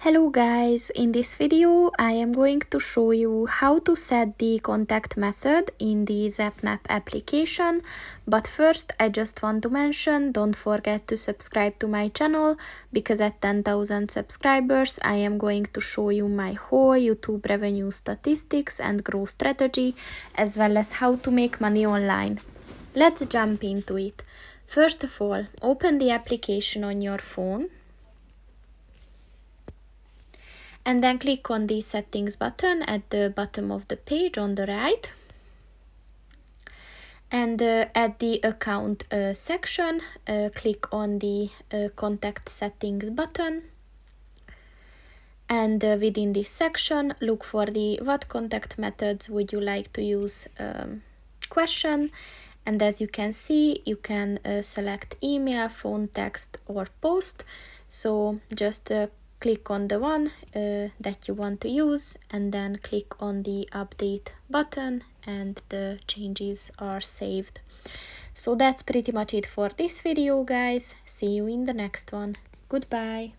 Hello guys, in this video I am going to show you how to set the contact method in the Zap-Map application, but first I just want to mention, don't forget to subscribe to my channel, because at 10,000 subscribers I am going to show you my whole YouTube revenue statistics and growth strategy, as well as how to make money online. Let's jump into it. First of all, open the application on your phone. And then click on the settings button at the bottom of the page on the right. And at the account section, click on the contact settings button. And within this section, look for the what contact methods would you like to use question. And as you can see, you can select email, phone, text, or post. So just click on the one that you want to use and then click on the update button and the changes are saved. So that's pretty much it for this video, guys. See you in the next one. Goodbye.